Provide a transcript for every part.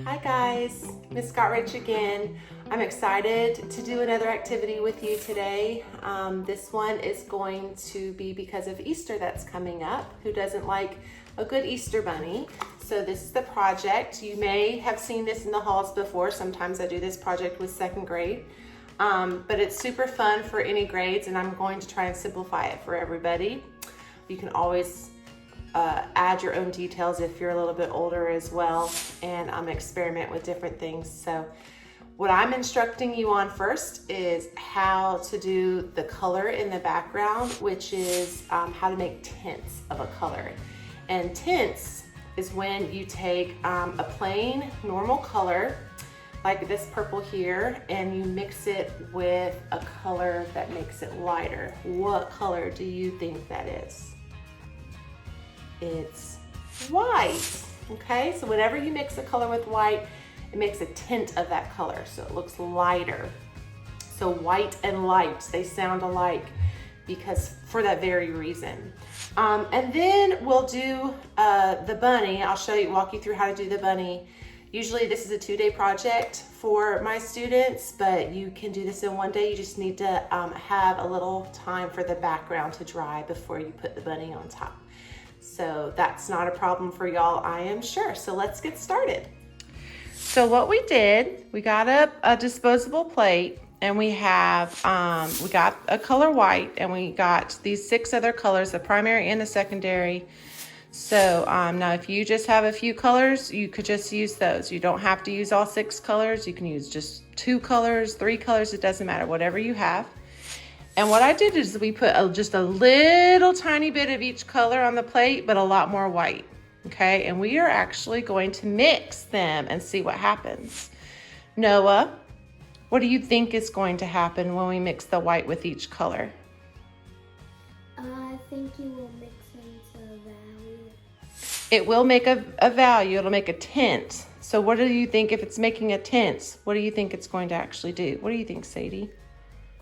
Hi guys, Miss Scott Rich again. I'm excited to do another activity with you today. This one is going to be because of Easter that's coming up. Who doesn't like a good Easter bunny? So this is the project. You may have seen this in the halls before. Sometimes I do this project with second grade. But it's super fun for any grades, and I'm going to try and simplify it for everybody. You can always add your own details if you're a little bit older as well, and experiment with different things. So what I'm instructing you on first is how to do the color in the background, which is how to make tints of a color. And tints is when you take a plain normal color like this purple here, and you mix it with a color that makes it lighter. What color do you think that is? It's white. Okay, so whenever you mix a color with white, it makes a tint of that color, so it looks lighter. So white and light, they sound alike because for that very reason. And then we'll do the bunny. I'll walk you through how to do the bunny. Usually this is a 2-day project for my students, but you can do this in 1 day. You just need to have a little time for the background to dry before you put the bunny on top. So that's not a problem for y'all, I am sure. So let's get started. So what we did, we got a disposable plate, and we got a color white, and we got these 6 other colors, the primary and the secondary. So now if you just have a few colors, you could just use those. You don't have to use all 6 colors. You can use just 2 colors, 3 colors, it doesn't matter, whatever you have. And what I did is we put just a little tiny bit of each color on the plate, but a lot more white, okay? And we are actually going to mix them and see what happens. Noah, what do you think is going to happen when we mix the white with each color? I think you will mix into a value. It will make a value, it'll make a tint. So what do you think, if it's making a tint, what do you think it's going to actually do? What do you think, Sadie?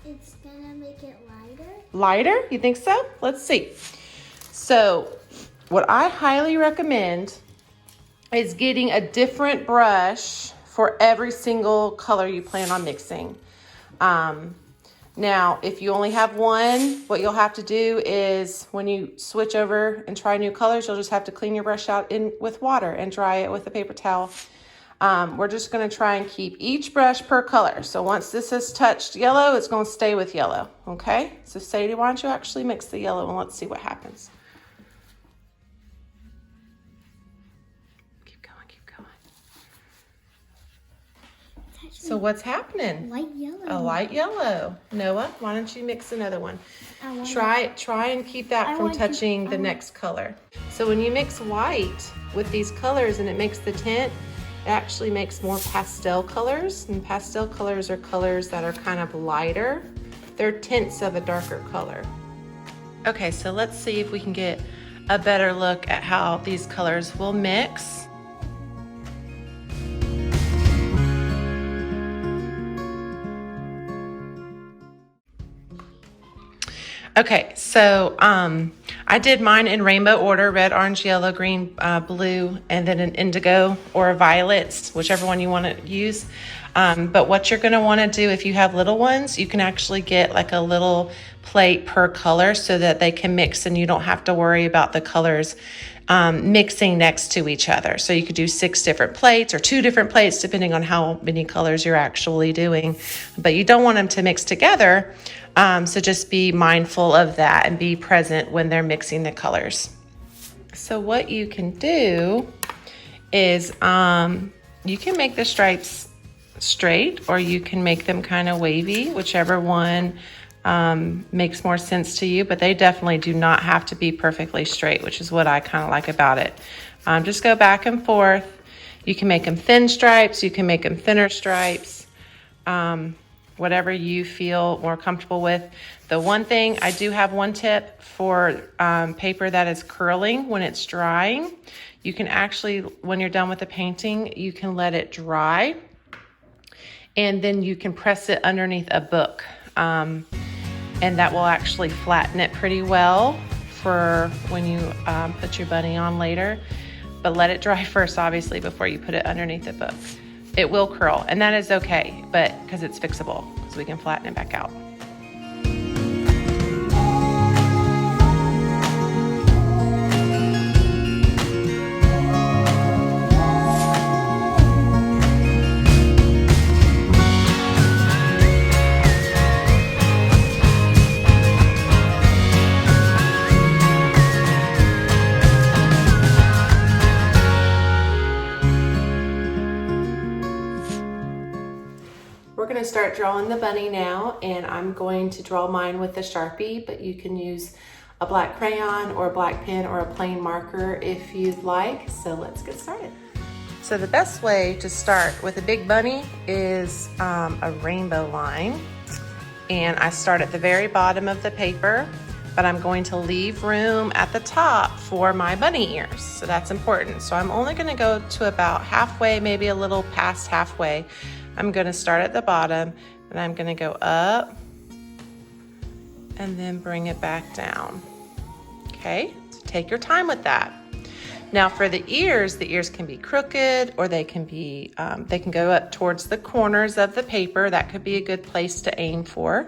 It's gonna make it lighter. Lighter? You think so? Let's see. So what I highly recommend is getting a different brush for every single color you plan on mixing. Now, if you only have one, what you'll have to do is when you switch over and try new colors, you'll just have to clean your brush out with water and dry it with a paper towel. We're just going to try and keep each brush per color. So once this has touched yellow, it's going to stay with yellow. Okay? So Sadie, why don't you actually mix the yellow and let's see what happens. Keep going, keep going. So what's happening? Light yellow. A light yellow. Noah, why don't you mix another one? Try and keep that from touching the next color. So when you mix white with these colors and it makes the tint, it actually makes more pastel colors, and pastel colors are colors that are kind of lighter. They're tints of a darker color. Okay, so let's see if we can get a better look at how these colors will mix. Okay, so I did mine in rainbow order: red, orange, yellow, green, blue, and then an indigo or a violet, whichever one you want to use. But what you're going to want to do if you have little ones, you can actually get like a little plate per color so that they can mix and you don't have to worry about the colors mixing next to each other. So you could do 6 different plates or 2 different plates depending on how many colors you're actually doing. But you don't want them to mix together. So just be mindful of that and be present when they're mixing the colors. So what you can do is you can make the stripes straight, or you can make them kind of wavy, whichever one makes more sense to you, but they definitely do not have to be perfectly straight, which is what I kind of like about it. Just go back and forth. You can make them thin stripes, you can make them thinner stripes. Whatever you feel more comfortable with. The one thing, I do have one tip for paper that is curling when it's drying. You can actually, when you're done with the painting, you can let it dry, and then you can press it underneath a book. And that will actually flatten it pretty well for when you put your bunny on later. but let it dry first, obviously, before you put it underneath the book. It will curl, and that is okay, but because it's fixable, so we can flatten it back out. We're going to start drawing the bunny now, and I'm going to draw mine with a Sharpie, but you can use a black crayon or a black pen or a plain marker if you'd like. So let's get started. So the best way to start with a big bunny is a rainbow line. And I start at the very bottom of the paper, but I'm going to leave room at the top for my bunny ears. So that's important. So I'm only going to go to about halfway, maybe a little past halfway. I'm going to start at the bottom, and I'm going to go up and then bring it back down. Okay, so take your time with that. Now for the ears can be crooked, or they can go up towards the corners of the paper. That could be a good place to aim for.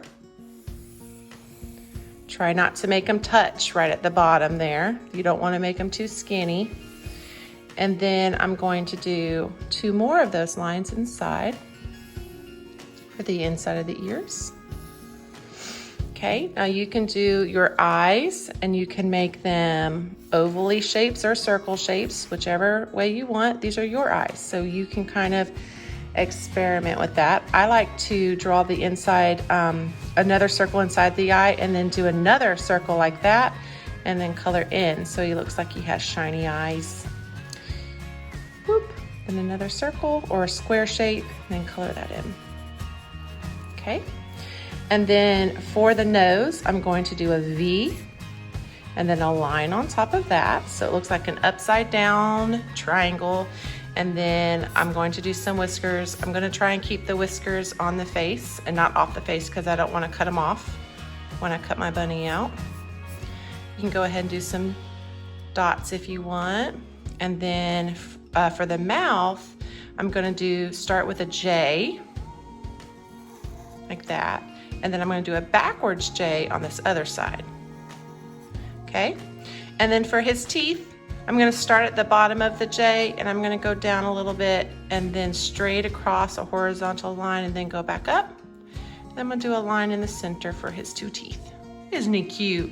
Try not to make them touch right at the bottom there. You don't want to make them too skinny. And then I'm going to do 2 more of those lines inside for the inside of the ears. Okay, now you can do your eyes, and you can make them ovally shapes or circle shapes, whichever way you want. These are your eyes, so you can kind of experiment with that. I like to draw the inside, another circle inside the eye, and then do another circle like that, and then color in so he looks like he has shiny eyes. Whoop, and another circle or a square shape, and then color that in. Okay, and then for the nose, I'm going to do a V and then a line on top of that, so it looks like an upside down triangle. And then I'm going to do some whiskers. I'm going to try and keep the whiskers on the face and not off the face, because I don't want to cut them off when I cut my bunny out. You can go ahead and do some dots if you want. And then for the mouth, I'm going to start with a J, like that. And then I'm going to do a backwards J on this other side. Okay. And then for his teeth, I'm going to start at the bottom of the J, and I'm going to go down a little bit and then straight across a horizontal line, and then go back up. And I'm going to do a line in the center for his 2 teeth. Isn't he cute?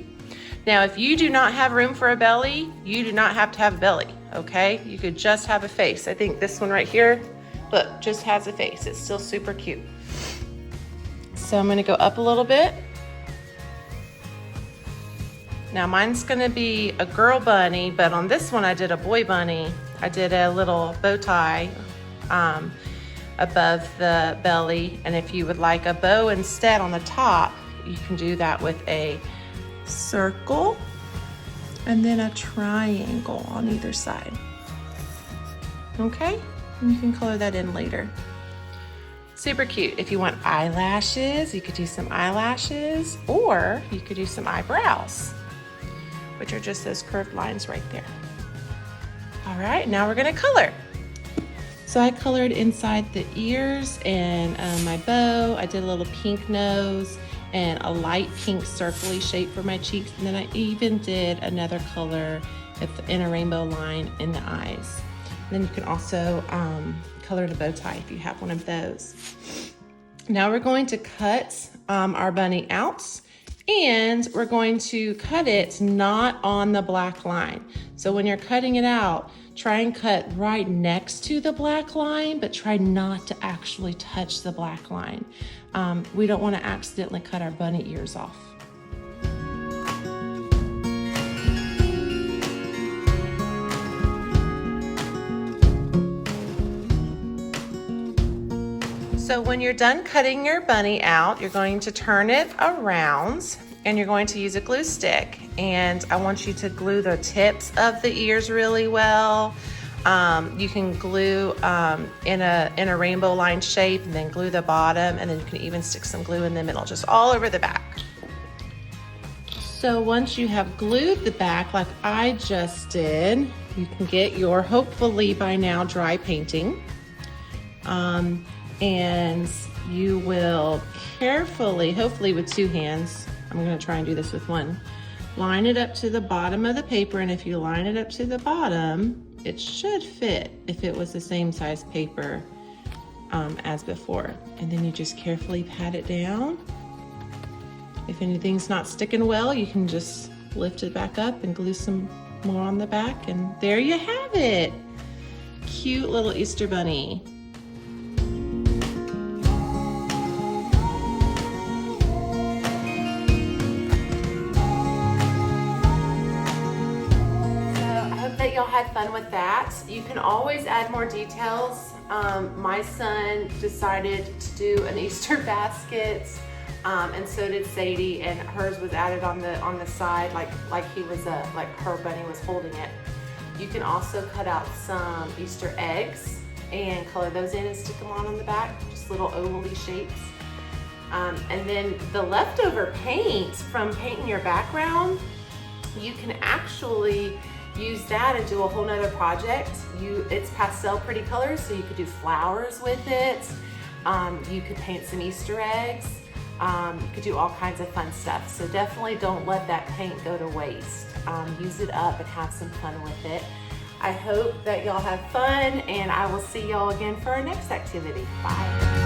Now, if you do not have room for a belly, you do not have to have a belly, okay? You could just have a face. I think this one right here, look, just has a face. It's still super cute. So I'm going to go up a little bit. Now mine's going to be a girl bunny, but on this one I did a boy bunny. I did a little bow tie above the belly, and if you would like a bow instead on the top, you can do that with a circle and then a triangle on either side. Okay, and you can color that in later. Super cute. If you want eyelashes, you could do some eyelashes, or you could do some eyebrows, which are just those curved lines right there. All right, now we're gonna color. So I colored inside the ears and my bow. I did a little pink nose and a light pink circly shape for my cheeks. And then I even did another color in a rainbow line in the eyes. And then you can also color the bow tie if you have one of those. Now we're going to cut our bunny out, and we're going to cut it not on the black line. So when you're cutting it out, try and cut right next to the black line, but try not to actually touch the black line. We don't want to accidentally cut our bunny ears off. So when you're done cutting your bunny out, you're going to turn it around, and you're going to use a glue stick. And I want you to glue the tips of the ears really well. You can glue in a rainbow line shape, and then glue the bottom, and then you can even stick some glue in the middle, just all over the back. So once you have glued the back like I just did, you can get your, hopefully by now, dry painting. And you will carefully, hopefully with 2 hands, I'm gonna try and do this with 1, line it up to the bottom of the paper, and if you line it up to the bottom, it should fit if it was the same size paper as before. And then you just carefully pat it down. If anything's not sticking well, you can just lift it back up and glue some more on the back, and there you have it. Cute little Easter bunny. That y'all had fun with that. You can always add more details. My son decided to do an Easter basket, and so did Sadie, and hers was added on the side like he was like her bunny was holding it. You can also cut out some Easter eggs and color those in and stick them on the back, just little ovally shapes. And then the leftover paint from painting your background, you can actually use that and do a whole nother project. It's pastel pretty colors, so you could do flowers with it. You could paint some Easter eggs. You could do all kinds of fun stuff. So definitely don't let that paint go to waste. Use it up and have some fun with it. I hope that y'all have fun, and I will see y'all again for our next activity. Bye.